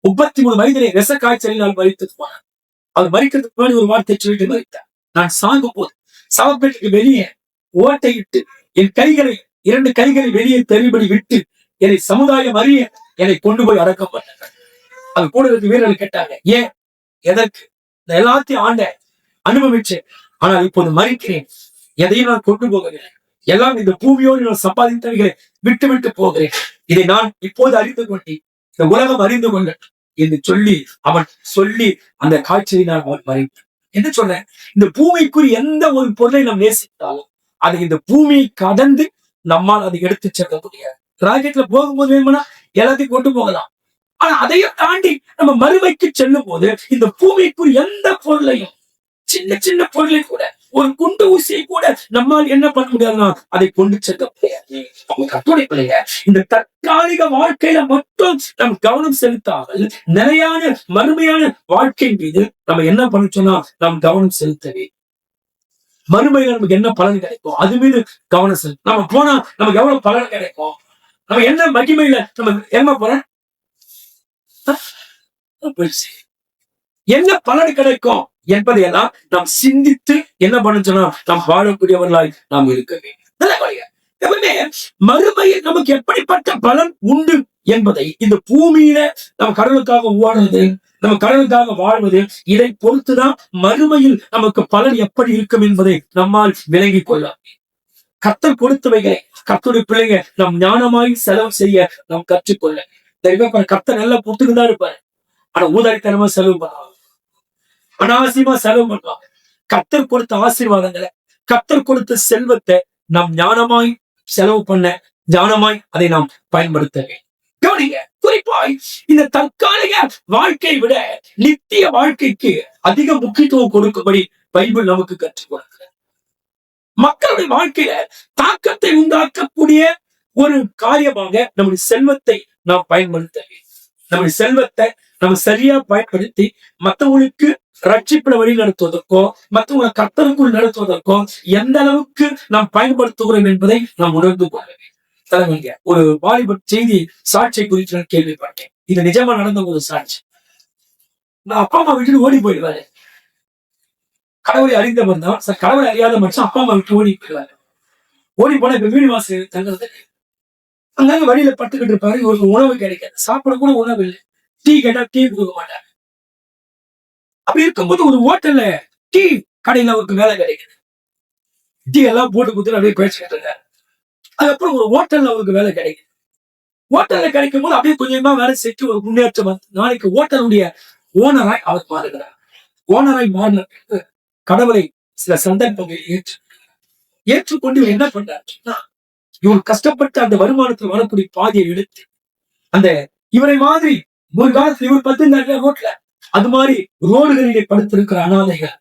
33 வயதிலே ரச காய்ச்சலினால் மறித்து போனார். அவர் மறிக்கிறதுக்கு முன்னாடி ஒரு வார்த்தை சொல்லிட்டு மறித்தார். நான் சாகும் போது சவப்பேட்டுக்கு வெளியே ஓட்டையிட்டு என் கைகளை 2 கைகளை வெளியே தெரிபடி விட்டு என்னை சமுதாயம் அறிய என்னை கொண்டு போய் அடக்கம் பண்ணாங்க. அது கூட இருக்க வீரர்கள் கேட்டாங்க, ஏன், எதற்கு? எல்லாத்தையும் ஆண்ட அனுபவிச்சேன், ஆனால் இப்போது மறிக்கிறேன், எதையும் நான் கொண்டு போகிறேன், எல்லாம் இந்த பூமியோடு நான் சம்பாதித்தவைகளை விட்டு விட்டு போகிறேன், இதை நான் இப்போது அறிந்து கொண்டேன், இந்த உலகம் அறிந்து கொள்ளட்டும் என்று சொல்லி அந்த காட்சியினால் அவன் மறைத்தான். என்ன சொல்றேன், இந்த பூமிக்குரிய எந்த ஒரு பொருளை நாம் நேசித்தாலும் அதை இந்த பூமியை கடந்து நம்மால் அதை எடுத்து செல்ல முடியாது. ராக்கெட்ல போகும்போது வேணும்னா எல்லாத்தையும் கொண்டு போகலாம். ஆனா அதையும் தாண்டி நம்ம மறுமைக்கு செல்லும் போது இந்த பூமிக்குரிய எந்த பொருளையும், சின்ன சின்ன பொருளை கூட, ஒரு குண்டு ஊசியை கூட நம்மால் என்ன பண்ண முடியாதுன்னா அதை கொண்டு செல்ல முடியாது. இந்த தற்காலிக வாழ்க்கையில மட்டும் நம் கவனம் செலுத்தாமல் நிலையான மறுமையான வாழ்க்கை மீது நம்ம என்ன பண்ண சொன்னா நாம் கவனம் செலுத்தவே. மறுமையில நமக்கு என்ன பலன் கிடைக்கும் அது மீது கவனம் செலுத்தும். நம்ம போனா நமக்கு எவ்வளவு பலன் கிடைக்கும், நம்ம என்ன மகிமையில நம்ம என்ன போறோம், என்ன பலன் கிடைக்கும் என்பதையெல்லாம் நாம் சிந்தித்து என்ன பண்ண சொன்னா நாம் வாழக்கூடியவர்களாய் நாம் இருக்க வேண்டும். எப்பவுமே மறுமையில் நமக்கு எப்படிப்பட்ட பலன் உண்டு என்பதை இந்த பூமியில நம்ம கடவுளுக்காக ஓடுறது, நம்ம கடவுளுக்காக வாழ்வது, இதை பொறுத்துதான் மறுமையில் நமக்கு பலன் எப்படி இருக்கும் என்பதை நம்மால் விளங்கிக் கொள்ளலாம். கர்த்தர் கொடுத்தவைகளை கர்த்தருடைய பிள்ளைங்க நம் ஞானமாய் செலவு செய்ய நாம் கற்றுக்கொள்ள. கர்த்தர் நல்லா புத்துக்குதான் இருப்பாரு, ஆனா ஊதாரித்தனமா செலவு பண்ணுவாங்க, அனாவசியமா செலவு பண்ணுவாங்க. கர்த்தர் கொடுத்த ஆசீர்வாதங்களை, கர்த்தர் கொடுத்த செல்வத்தை நாம் ஞானமாய் செலவு பண்ண, ஞானமாய் அதை நாம் பயன்படுத்த வேண்டும். கவனிங்க, குறிப்பாய் இந்த தற்காலிக வாழ்க்கையை விட நித்திய வாழ்க்கைக்கு அதிக முக்கியத்துவம் கொடுக்கும்படி பைபிள் நமக்கு கற்றுக் கொடுக்கிறது. மக்களுடைய வாழ்க்கையில தாக்கத்தை உண்டாக்கக்கூடிய ஒரு காரியமாக நம்முடைய செல்வத்தை நாம் பயன்படுத்த வேண்டும். நம்முடைய செல்வத்தை நம்ம சரியா பயன்படுத்தி மற்றவங்களுக்கு ரட்சிப்பிட வழி நடத்துவதற்கோ, மற்றவங்களை கர்த்தருக்குள் நடத்துவதற்கோ எந்த அளவுக்கு நாம் பயன்படுத்துகிறோம் என்பதை நாம் உணர்ந்து கொள்ள வேண்டும். தலைவங்க, ஒரு வாலிபர் செய்தி சாட்சியை குறித்து நான் கேள்விப்பட்டேன். இது நிஜமா நடந்த ஒரு சாட்சி. நான் அப்பா அம்மா விட்டு ஓடி போயிடுவாரு. கடவுளை அறிந்தவர் தான், கடவுளை அறியாத மனுஷன் அப்பா அம்மா விட்டு ஓடி போயிடுவாரு. ஓடி போனா இப்ப வீடு வாசல் தங்குறது, அங்கங்க வழியில பட்டுக்கிட்டு இருப்பாரு. ஒரு உணவு கிடைக்காது, சாப்பிட கூட உணவு இல்லை. டீ கேட்டா டீ கொடுக்க மாட்டாங்க. அப்படி இருக்கும்போது ஒரு ஹோட்டல்ல டீ கடையில அவருக்கு வேலை கிடைக்குது. டீ எல்லாம் போட்டு கொடுத்துட்டு அப்படியே பேசிக்கிட்டு இருக்காரு. அதுக்கப்புறம் ஒரு ஹோட்டல்ல அவருக்கு வேலை கிடைக்குது. ஹோட்டல்ல கிடைக்கும் போது அப்படியே கொஞ்சமா வேலை செஞ்சு ஒரு முன்னேற்றம் வந்து நாளைக்கு ஹோட்டலுடைய ஓனராய் அவர் மாறுகிறார். ஓனராய் மாறின கடவுளை சில சந்தர்ப்பங்களை ஏற்றுக்கொண்டு என்ன பண்றாருன்னா, இவர் கஷ்டப்பட்டு அந்த வருமானத்தில் வரக்கூடிய பாதியை எடுத்து அந்த இவரை மாதிரி ஒரு காலத்துல இவர் பத்திருந்தாங்க ரோட்ல, அது மாதிரி ரோடுகளிலே படுத்திருக்கிற அனாதைகள்,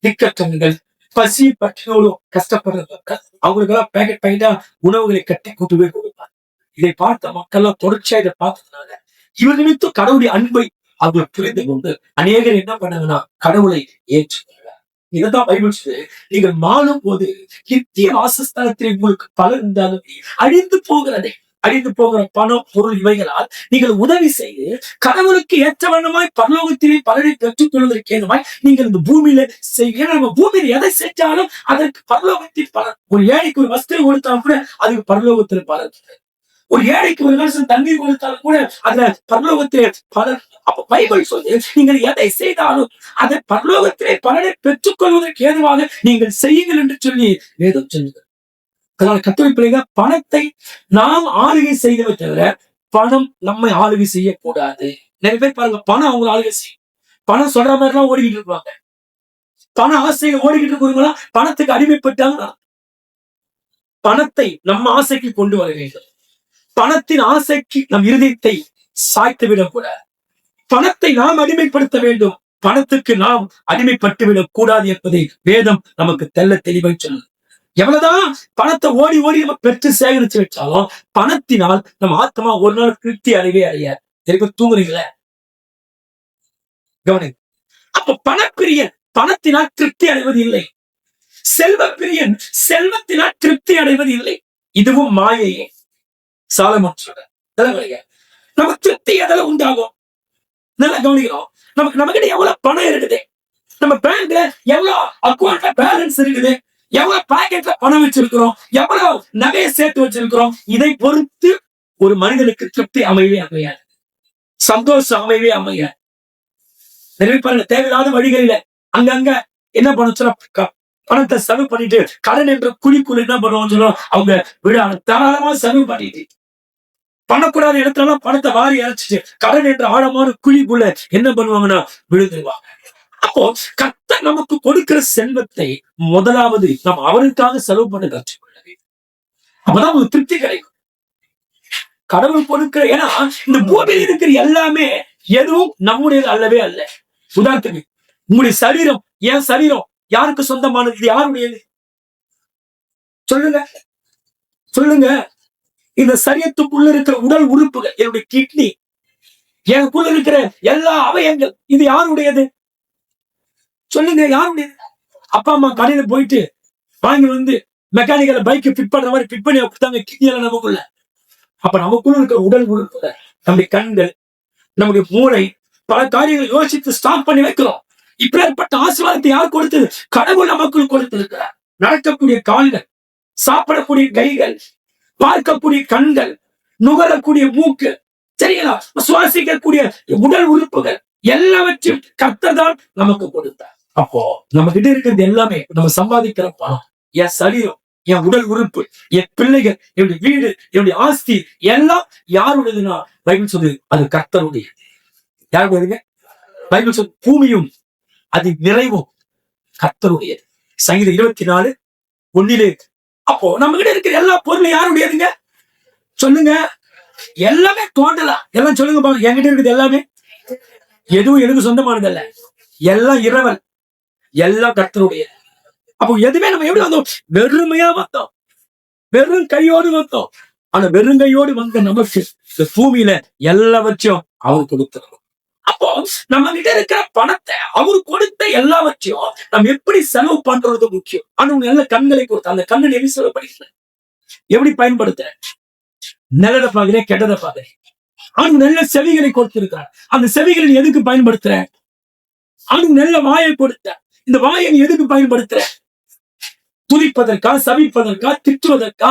திக்கற்றவர்கள், பசி பற்றினோடும் கஷ்டப்படுறவங்க, அவங்களுக்கெல்லாம் பேக்கெட் பேக்கெட்டா உணவுகளை கட்டி கூட்டு போய் கொடுப்பார். இதை பார்த்த மக்கள் எல்லாம் தொடர்ச்சியா இதை பார்த்ததுனால இவர் நிமித்தம் கடவுளுடைய அன்பை அவங்க புரிந்து கொண்டு அநேகர் என்ன பண்ணாங்கன்னா கடவுளை ஏற்றுக்கொள்ளார். இதைதான் பைபிள் சொல்லுது, நீங்கள் மாறும் போது நித்திய வாசஸ்தலத்தில் உங்களுக்கு பலன் இருந்தாலும் அழிந்து போகிற பணம் பொருள் இவைகளால் நீங்கள் உதவி செய்து கடவுளுக்கு ஏற்றவண்ணமாய் பரலோகத்திலே பலனை பெற்றுக் கொள்வதற்கு ஏதுமாய் நீங்கள் இந்த பூமியில நம்ம பூமியில எதை செஞ்சாலும் அதற்கு பரலோகத்தில் பலன். ஒரு ஏழைக்கு ஒரு வஸ்திரம் கொடுத்தாலும் கூட அதுக்கு பரலோகத்தில் பலன். ஒரு ஏழைக்கு ஒரு வருஷம் தண்ணீர் கொடுத்தாலும் கூட அதுல பரலோகத்திலே பலன். அப்ப பைபிள் சொல்லி நீங்கள் எதை செய்தாலும் அதை பரலோகத்திலே பலனை பெற்றுக் கொள்வதற்கு ஏதுவாக நீங்கள் செய்யுங்கள் என்று சொல்லி வேதம் சொல்லுங்கள். அதனால கர்த்தருடைய பிள்ளைங்க, பணத்தை நாம் ஆளுகை செய்யவே தவிர பணம் நம்மை ஆளுகை செய்யக்கூடாது. நிறைய பேர் பாருங்க, பணம் அவங்க ஆளுகை செய்யும். பணம் சொல்ற மாதிரி எல்லாம் ஓடிக்கிட்டு இருப்பாங்க. பண ஆசைகள் ஓடிக்கிட்டு இருக்கிறவங்களா பணத்துக்கு அடிமைப்பட்டாங்க. பணத்தை நம்ம ஆசைக்கு கொண்டு வர வேண்டும். பணத்தின் ஆசைக்கு நம் இருதயத்தை சாய்த்து விடக்கூடாது. பணத்தை நாம் அடிமைப்படுத்த வேண்டும், பணத்துக்கு நாம் அடிமைப்பட்டுவிடக் கூடாது என்பதை வேதம் நமக்கு தெல்ல தெளிவாய் சொல்லுது. எவ்வளவுதான் பணத்தை ஓடி நம்ம பெற்று சேகரிச்சு வச்சாலும் பணத்தினால் நம்ம ஆத்மா ஒரு நாள் திருப்தி அடையவே அடையாது. எனக்கு தூங்குறீங்களே, கவனி. அப்ப பணப்பிரியன் பணத்தினால் திருப்தி அடைவது இல்லை, செல்வ பிரியன் செல்வத்தினால் திருப்தி அடைவது இல்லை. இதுவும் மாயையே. சாலமோன் சொல்ற நமக்கு திருப்தி எதில் உண்டாகும்? நல்லா கவனிக்கிறோம். நம்ம கிட்ட எவ்வளவு பணம் இருக்குது, நம்ம பேங்க்ல எவ்வளவு அக்கௌண்ட்ல பேலன்ஸ் இருக்குது, எவ்வளவு பாக்கெட்ல பணம் வச்சிருக்கிறோம், எவ்வளவு நகையை சேர்த்து வச்சிருக்கிறோம், இதை பொறுத்து ஒரு மனிதனுக்கு திருப்தி அமையவே அமையாது, சந்தோஷம் அமையவே அமையாது. நிறைய பாருங்க, தேவையில்லாத வழிகளில அங்கங்க என்ன பண்ண பணத்தை செலவு பண்ணிட்டு கடன் என்ற குழிக்குள்ள என்ன பண்ணுவோம் சொல்லுவோம், அவங்க விட தாராளமா செலவு பண்ணிட்டு பண்ணக்கூடாத இடத்துல பணத்தை வாரி அரைச்சிட்டு கடன் என்ற ஆழமான குழிக்குள்ள என்ன பண்ணுவாங்கன்னா விழுந்துருவாங்க. அப்போ கர்த்தர் நமக்கு கொடுக்கிற செல்வத்தை முதலாவது நாம் அவருக்காக செலவு பண்ண கற்றுக்கொள்ள வேண்டும். அப்பதான் ஒரு திருப்தி கிடைக்கும். கடவுள் கொடுக்கிற, ஏன்னா இந்த பூமியில் இருக்கிற எல்லாமே எதுவும் நம்முடையது அல்லவே அல்ல. உதாரணத்துக்கு உங்களுடைய சரீரம், என் சரீரம் யாருக்கு சொந்தமானது? இது யாருடையது? சொல்லுங்க சொல்லுங்க. இந்த சரீரத்துக்குள்ள இருக்கிற உடல் உறுப்புகள், என்னுடைய கிட்னி, எனக்குள்ள இருக்கிற எல்லா அவயங்கள், இது யாருடையது? சொல்லுங்க, யாருடையது? அப்பா அம்மா கடையில போயிட்டு வாங்கி வந்து மெக்கானிக்கல பைக் ஃபிட் பண்ற மாதிரி ஃபிட் பண்ணி கொடுத்தாங்க கிட்னியால நமக்குள்ள. அப்ப நமக்குள்ள இருக்கிற உடல் உறுப்புகள், நம்முடைய கண்கள், நம்முடைய மூளை, பல காரியங்களை யோசித்து ஸ்டாப் பண்ணி வைக்கிறோம். இப்பேற்பட்ட ஆசீர்வாதத்தை யார் கொடுத்தது? கடவுள் நமக்குள் கொடுத்திருக்கிறார். நடக்கக்கூடிய கால்கள், சாப்பிடக்கூடிய கைகள், பார்க்கக்கூடிய கண்கள், நுகரக்கூடிய மூக்கு, சரிங்களா, சுவாசிக்கக்கூடிய உடல் உறுப்புகள் எல்லாவற்றையும் கர்த்தர் தான் நமக்கு கொடுத்தார். அப்போ நம்ம கிட்ட இருக்கிறது எல்லாமே நம்ம சம்பாதிக்கிற பணம், என் சரீரம், என் உடல் உறுப்பு, என் பிள்ளைகள், என்னுடைய வீடு, என்னுடைய ஆஸ்தி எல்லாம் யாருடையதுன்னா பைபிள் சொல்லுது அது கர்த்தருடைய. யாருடையதுங்க? பைபிள் சொல்லு பூமியும் அது நிறைவும் கர்த்தருடையது. சங்கீதம் 24:1. அப்போ நம்ம கிட்ட இருக்கிற எல்லா பொருளும் யாருடையதுங்க? சொல்லுங்க. எல்லாமே தோண்டலாம். எல்லாம் சொல்லுங்க பாருங்க. என்கிட்ட இருக்குது எல்லாமே எதுவும் எனக்கு சொந்தமானது அல்ல, எல்லாம் இரவல், எல்லாம் கர்த்தருடையது. அப்போ எதுவுமே நம்ம எப்படி வந்தோம்? வெறுமையா வந்தோம், வெறும் கையோடு வந்தோம். ஆனா வெறும் கையோடு வந்த நமக்கு இந்த பூமியில எல்லாவற்றையும் அவர் கொடுத்தார். அப்போ நம்ம கிட்ட இருக்கிற பணத்தை அவர் கொடுத்த எல்லாவற்றையும் நம்ம எப்படி செலவு பண்றது முக்கியம். ஆனா நல்ல கண்களை கொடுத்த அந்த கண்ணை எப்படி செலவு பண்ணிக்கிறேன், எப்படி பயன்படுத்த, நல்லதை பாக்குறேன், கெட்டதை பாக்குறேன். ஆனா நல்ல செவிகளை கொடுத்திருக்கிறார், அந்த செவிகளை எதுக்கு பயன்படுத்துற? ஆனா நல்ல வாயை கொடுத்த, இந்த வாயை எதுக்கு பயன்படுத்துற? துதிப்பதற்கா, சபிப்பதற்கா, திட்டுவதற்கா,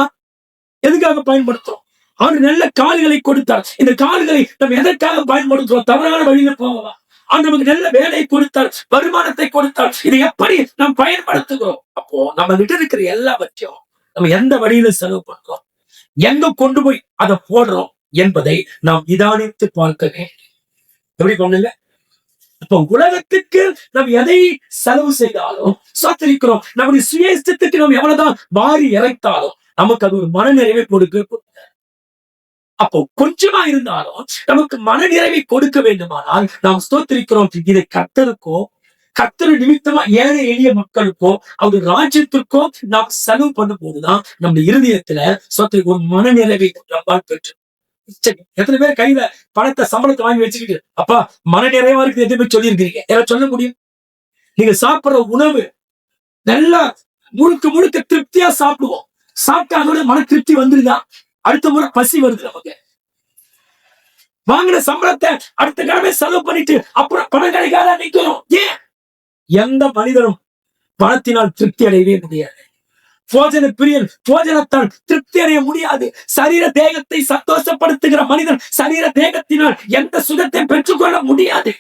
எதுக்காக பயன்படுத்துறோம்? அவர் நல்ல கால்களை கொடுத்தார், இந்த கால்களை நம்ம எதற்காக பயன்படுத்துறோம்? தவறான வழியில போகலாம். அவர் நமக்கு நல்ல வேலை கொடுத்தார், வருமானத்தை கொடுத்தார், இதை எப்படி நாம் பயன்படுத்துகிறோம்? அப்போ நம்ம கிட்ட இருக்கிற எல்லாவற்றையும் நம்ம எந்த வழியில செலவு பண்றோம், எங்க கொண்டு போய் அதை போடுறோம் என்பதை நாம் நிதானித்து பார்க்க வேண்டும். எப்படி பண்ணுங்க? அப்ப உலகத்துக்கு நம்ம எதை செலவு செய்தாலும் சாத்திரிக்கிறோம், நம்முடைய சுயேஷ்டத்துக்கு நம்ம எவ்வளவுதான் வாரி இறைத்தாலும் நமக்கு அது ஒரு மனநிறைவை கொடுக்க. அப்போ கொஞ்சமா இருந்தாலும் நமக்கு மனநிறைவை கொடுக்க வேண்டுமானால் நாம் ஸ்தோத்திரிக்கிறோம். இதை கர்த்தருக்கோ, கர்த்தர் நிமித்தமா ஏழை எளிய மக்களுக்கோ, அவருடைய ராஜ்யத்திற்கோ நாம் செலவு பண்ணும் போதுதான் நம்ம இருதயத்துல ஸ்தோத்திரிக்க ஒரு மனநிறைவை பெற்று. எத்தனை பேர் கையில பணத்தை சம்பளத்தை வாங்கி வச்சுக்கிட்டு அப்பா மன நிறைவா இருக்குது எதுவுமே சொல்லி இருக்கிறீங்க? யாராவது சொல்ல முடியும்? நீங்க சாப்பிடுற உணவு நல்லா முழுக்க முழுக்க திருப்தியா சாப்பிடுவோம், சாப்பிட்டா அதோட மன திருப்தி வந்துருதான், அடுத்த முறை பசி வருது நமக்கு. வாங்கின சம்பளத்தை அடுத்த கிழமை செலவு பண்ணிட்டு அப்புறம் பணம் கிடைக்காத நிற்கிறோம். ஏன்? எந்த மனிதனும் பணத்தினால் திருப்தி அடையவே முடியாது. போஜன பிரியன் போஜனத்தால் திருப்தி அடைய முடியாது. சரீர தேகத்தை சந்தோஷப்படுத்துகிற மனிதன் சரீர தேகத்தினால் எந்த சுகத்தை பெற்றுக்கொள்ள முடியாது.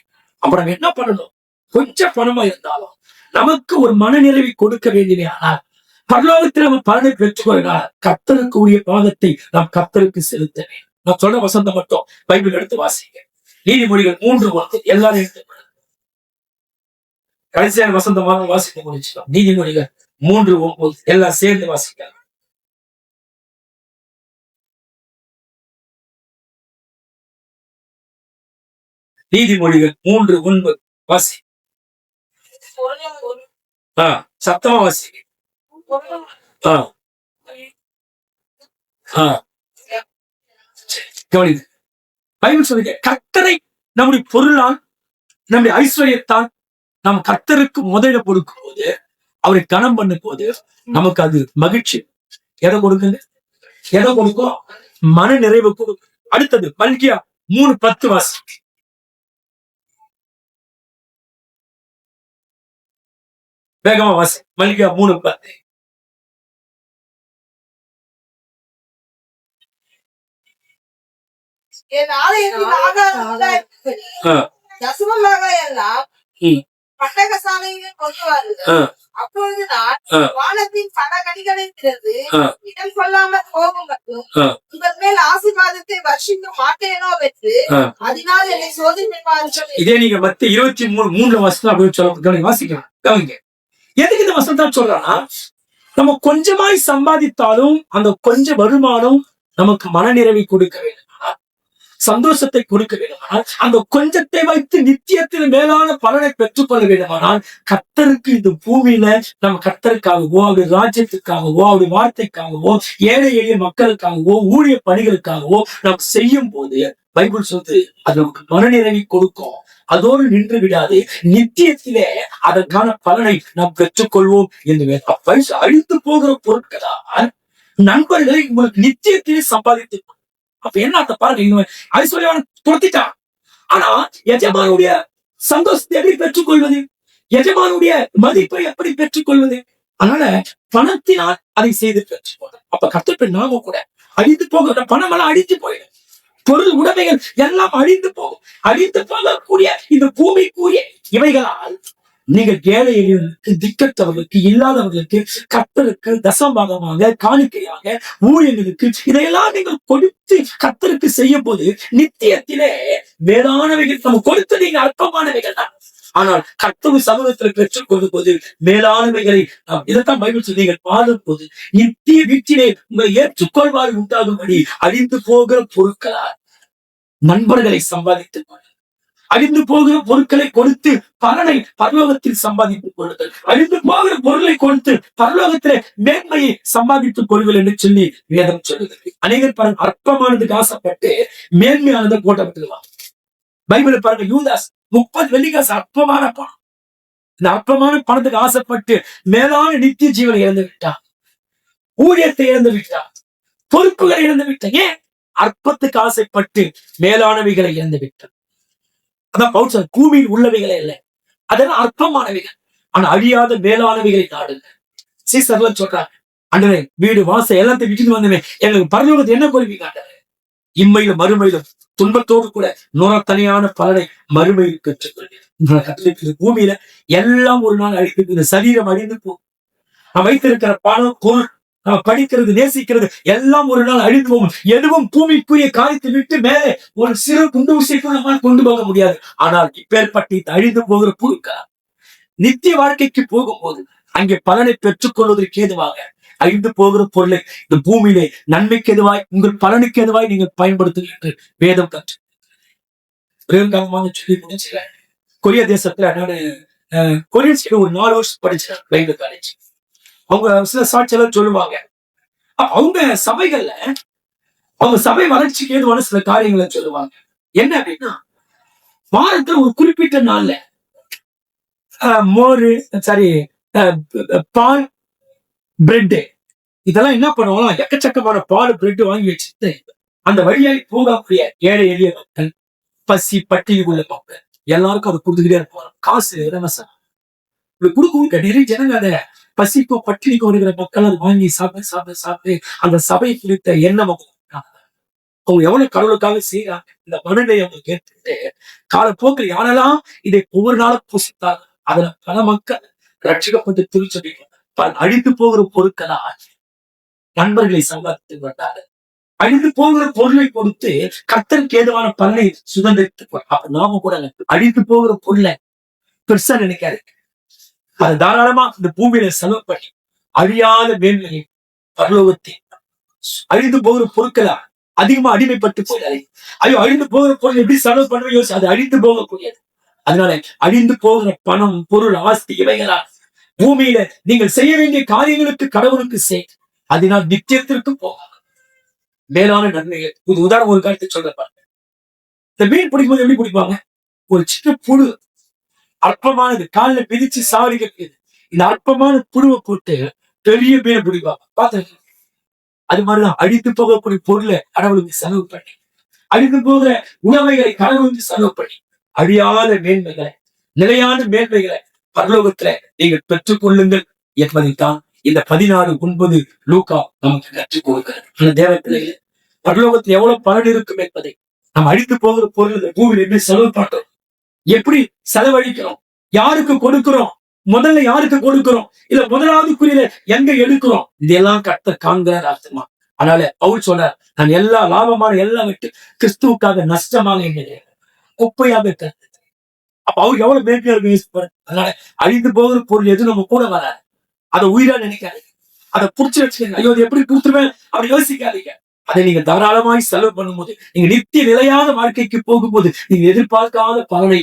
அப்புறம் என்ன பண்ணணும்? கொஞ்சம் பணமா இருந்தாலும் நமக்கு ஒரு மனநிறைவை கொடுக்க வேண்டிய, ஆனால் பரலோகத்தில் நம்ம பலனை பெற்றுக்கொள்கிறார். கர்த்தருக்கு உரிய பாகத்தை நாம் கர்த்தருக்கு செலுத்த வேண்டும். நான் சொல்ற வசந்தம் மட்டும் பைபிள் எடுத்து வாசிங்க. நீதிமொழிகள் 3:1. எல்லாரும் எடுத்து கடைசியான வசந்தமாக வாசிக்க முடிச்சுக்கலாம். நீதிமொழிகள் 3:9 எல்லாம் சேர்ந்து வாசிக்கலாம். நீதிமொழிகள் 3:9 வாசி. சத்தமா வாசி. பைபிள் சொல்லுங்க, கர்த்தரை நம்முடைய பொருளால் நம்முடைய ஐஸ்வர்யத்தான் நாம் கர்த்தருக்கு முதலிட கொடுக்கும் போது, அவரை கனம் பண்ணும் போது நமக்கு அது மகிழ்ச்சி. எதை கொடுக்குங்க? எதை கொடுக்கும்? மன நிறைவு கொடுக்கும். அடுத்தது மல்கியா 3:10 வாசி. வேகமா வாசி. மல்கியா 3:10. என் ஆலயத்தில் ஆகாரம் தசமமாக எல்லாம் பட்டகசாலையில் கொண்டு வாருங்கள். அப்பொழுது நான் வானத்தின் படகடிகளை திறந்து இடம் கொள்ளாமல் போகும் மட்டும் உங்கள் மேல் ஆசீர்வாதத்தை வர்ஷிக்க மாட்டேனோ என்று அதனால் என்னை சோதிப்பார்கள். இதே நீங்க மத்த 23 வருஷத்துல அப்படி சொல்ல வாசிக்கலாம். கவனிங்க, எதுக்கு இந்த வசனத்தான் சொல்றான்னா, நம்ம கொஞ்சமாய் சம்பாதித்தாலும் அந்த கொஞ்ச வருமானம் நமக்கு மனநிறைவை கொடுக்க வேண்டும், சந்தோஷத்தை கொடுக்க வேண்டுமானால், அந்த கொஞ்சத்தை வைத்து நித்தியத்தில் மேலான பலனை பெற்றுக்கொள்ள வேண்டுமானால், கர்த்தருக்கு இந்த பூமியில நம்ம கர்த்தருக்காகவோ அவருடைய ராஜ்யத்துக்காகவோ அவருடைய வார்த்தைக்காகவோ ஏழை எளிய மக்களுக்காகவோ ஊழிய பணிகளுக்காகவோ நாம் செய்யும் போது பைபிள் சொல்றது அது நமக்கு மனநிறைவை கொடுக்கும். அதோடு நின்று விடாது, நித்தியத்திலே அதற்கான பலனை நாம் பெற்றுக்கொள்வோம் என்று. அழித்து போகிற பொருட்களா நண்பர்களை உங்களுக்கு நித்தியத்திலே சம்பாதித்து. அப்ப என்ன அர்த்தம் பாருங்க, ஐஸ்வர்யவான் துரத்திட்டான். ஆனா எஜமானுடைய சந்தோஷத்தை எப்படி பெற்றுக்கொள்வது? எஜமானுடைய மதிப்பை எப்படி பெற்றுக்கொள்வது? அதனால பணத்தினால் அதை செய்து பெற்றுக்கொள்வது. அப்ப கர்த்தர் நாம கூட அழிந்து போகிற பணம் எல்லாம் அழித்து போயிடும், பொருள் உடைமைகள் எல்லாம் அழிந்து போகும். அழிந்து போகக்கூடிய இந்த பூமிக்குரிய இவைகளால் நீங்கள் ஏழை எளியவர்களுக்கு, திக்கற்றவர்களுக்கு, இல்லாதவர்களுக்கு, கர்த்தருக்கு தசமபாகமாக, காணிக்கையாக, ஊழியர்களுக்கு இதையெல்லாம் நீங்கள் கொடுத்து கர்த்தருக்கு செய்யும் போது நித்தியத்திலே மேலானவைகள் நம்ம கொடுத்து நீங்க அற்பமானவைகள் தான். ஆனால் கர்த்தர் சமூகத்தில் பெற்றுக் கொள்ளும் போது மேலானவைகளை இதைத்தான் பைபிள் சொல்லி நீங்கள் பாடும் போது நித்திய வீட்டிலே உங்களை ஏற்றுக்கொள்வாறு உண்டாகும்படி அழிந்து போகிற பொருட்களால் நண்பர்களை சம்பாதித்து அழிந்து போகிற பொருட்களை கொடுத்து பலனை பரலோகத்தில் சம்பாதித்துக் கொள்ளுங்கள். அழிந்து போகிற பொருளை கொடுத்து பரலோகத்திலே மேன்மையை சம்பாதித்துக் கொள்ளுங்கள் என்று சொல்லி வேதம் சொல்லுகிறது. அநேகர் பாருங்க, அற்பமானதுக்கு ஆசைப்பட்டு மேன்மையானதை போட்டப்பட்டுருவாங்க. பைபிளை பாருங்க, யூதாஸ் 30 வெள்ளிக்காசு அற்பமான பணம். இந்த அற்பமான பணத்துக்கு ஆசைப்பட்டு மேலான நித்திய ஜீவனை இழந்து விட்டான், ஊழியத்தை இழந்து விட்டான், பொறுப்புகளை இழந்து விட்டான். ஏன்? அற்பத்துக்கு ஆசைப்பட்டு மேலானவைகளை இழந்து விட்டான். அதான் பவுல் சொல்றார், பூமியில் உள்ளவைகளே இல்லை, அதெல்லாம் அற்பமானவைகள், ஆனா அழியாத மேலானவைகளை நாடுங்க. சீசர்லாம் சொல்றாங்க, ஆண்டவரே வீடு வாசல் எல்லாத்தையும் விட்டுட்டு வந்தமே, எங்களுக்கு பரலோகத்தை என்ன கொள்வீங்க ஆண்டவரே? இம்மையிலும் மறுமையிலும் துன்பத்தோடு கூட நுரத்தனியான பலனை மறுமையில் பெற்றுக்கொள்வீங்க. பூமியில எல்லாம் ஒரு நாள் அழிந்து, இந்த சரீரம் அழிந்து போகும். நான் வைத்திருக்கிற பணம், பொருள், நம்ம படிக்கிறது, நேசிக்கிறது எல்லாம் ஒரு நாள் அழிந்து போகும். எதுவும் பூமிக்குரிய காரியத்தை விட்டு மேலே ஒரு சிறு குண்டு ஊசிக்கு நம்மால் கொண்டு போக முடியாது. ஆனால் இப்பேற்பட்டு அழிந்து போகிற பொருட்கள் நித்திய வாழ்க்கைக்கு போகும்போது அங்கே பலனை பெற்றுக்கொள்வதற்கு ஏதுவாக அழிந்து போகிற பொருளை இந்த பூமியிலே நன்மைக்கு எதுவாய், உங்கள் பலனுக்கு எதுவாய் நீங்கள் பயன்படுத்துவீர்கள். வேதம் கற்று சொல்லி முடிச்சுக்கிறேன். கொரியா தேசத்துல நான் கொரியன் சைடு ஒரு 4 வருஷம் படிச்சேன் பைபிள் காலேஜ். அவங்க சில சாட்சியெல்லாம் சொல்லுவாங்க. அவங்க சபைகள்ல அவங்க சபை வளர்ச்சிக்கு ஏதுவான சில காரியங்களை சொல்லுவாங்க. என்ன அப்படின்னா, வாரத்துல ஒரு குறிப்பிட்ட நாள்ல மோரு, பால், பிரெட் இதெல்லாம் என்ன பண்ணுவாங்க, எக்கச்சக்கமான பால் பிரெட் வாங்கி வச்சுட்டு அந்த வழியாய் போகக்கூடிய ஏழை எளிய மக்கள், பசி பட்டினி உள்ள மக்கள் எல்லாருக்கும் அதை கொடுத்துக்கிட்டே இருப்பாங்க. காசு இலவசம் கொடுக்கவும் நிறைய ஜனங்க அதை பசிக்கும் பட்டினிக்கும் வருகிற மக்கள் அதை வாங்கி சாப்பிட்டு சாப்பிட்டு சாப்பிட்டு அந்த சபை குறித்த எண்ணம் அவங்க எவ்வளவு கடவுளுக்காக செய்யறாங்க இந்த மனநிலை அவங்க கேட்டுட்டு காலப்போக்கில் யாரெல்லாம் இதை ஒவ்வொரு நாளும் புசித்தாங்க, அதுல பல மக்கள் ரட்சிக்கப்பட்டு திருச்சொல்லி அழிந்து போகிற பொருட்களா நண்பர்களை சம்பாதித்து வந்தாரு. அழிந்து போகிற பொருளை கொடுத்து கர்த்தருக்கு ஏதுவான பலனை சுதந்திரித்து அப்ப நாம கூட அழிந்து போகிற பொருளை பெருசா நினைக்காது, அது தாராளமா இந்த பூமியில செலவு பண்ணி அழியாத மேன்மையை பரலோகத்தில் அழிந்து போகிற பொருட்களா அதிகமா அடிமைப்பட்டு போயிடாது. ஐயோ அழிந்து போகிற பொருள் எப்படி செலவு பண்ணவே யோசி, அது அழிந்து போகக்கூடியது. அதனால அழிந்து போகிற பணம், பொருள், ஆஸ்தி இவைகளா பூமியில நீங்கள் செய்ய வேண்டிய காரியங்களுக்கு கடவுளுக்கு செய், அதனால் நித்தியத்திற்கு போகாது மேலான நன்மைகள். ஒரு உதாரணம், ஒரு காரியத்தை சொல்ற பாருங்க. இந்த மீன் பிடிக்கும்போது எப்படி பிடிப்பாங்க, ஒரு சின்ன புழு அற்பமானது, காலில் மிதிச்சு சாவடிக்கிறது. இந்த அற்பமான புழுவை போட்டு பெரிய மீனை பிடிப்பாங்க. பார்த்து அது மாதிரிதான் அழித்து போகக்கூடிய பொருளை கடவுளுக்கு செலவு பண்ணி, அழிந்து போகிற உணவைகளை கடவுளுக்கு செலவு பண்ணி, அழியாத மேன்மைகளை, நிலையான மேன்மைகளை பரலோகத்துல நீங்கள் பெற்றுக் கொள்ளுங்கள் என்பதைத்தான் இந்த 16:9 லூக்கா நமக்கு கற்றுக் கொடுக்கிறது. அந்த தேவ பிள்ளைகளே, பரலோகத்தில் எவ்வளவு பலன் இருக்கும் என்பதை நாம் அழித்து போகிற பொருள் இந்த பூமியில் எப்படி செலவு பண்றோம், எப்படி செலவழிக்கிறோம், யாருக்கு கொடுக்கிறோம், முதல்ல யாருக்கு கொடுக்கிறோம், இல்ல முதலாவது குறியில எங்க எடுக்கிறோம், இதெல்லாம் கர்த்தர் காண்கிறார் அர்த்தமா. அதனால பவுல் சொல்றார், நான் எல்லா லாபமான எல்லாம் விட்டு கிறிஸ்துவுக்காக நஷ்டமாக எங்க குப்பையாக இருக்கிறது. அப்ப அவர் எவ்வளவு மேன்மையா யோசிப்பாரு. அதனால அழிந்து போகிற பொருள் எது நம்ம கூட வராது, அதை உயிரா நினைக்காது, அதை புடிச்சு வச்சுக்கோங்க. ஐயோ, அதை எப்படி கொடுத்துருவேன் அப்படி யோசிக்காதீங்க. அதை நீங்க தாராளமாய் செலவு பண்ணும்போது, நீங்க நித்திய நிலையான வாழ்க்கைக்கு போகும்போது நீங்க எதிர்பார்க்காத பலனை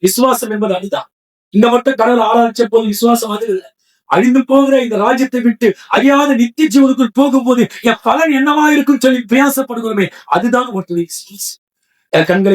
விசுவாசம் என்பது அதுதான். இங்க மட்டும் கடவுள் ஆராய்ச்ச போது விசுவாசம் அது இல்லை. அழிந்து போகிற இந்த ராஜ்யத்தை விட்டு அழியாத நித்திய ஜீவனுக்குள் போகும்போது என் பலன் என்னவா இருக்குன்னு சொல்லி பிரயாசப்படுகிறோமே, அதுதான் ஒருத்தருடைய கண்களை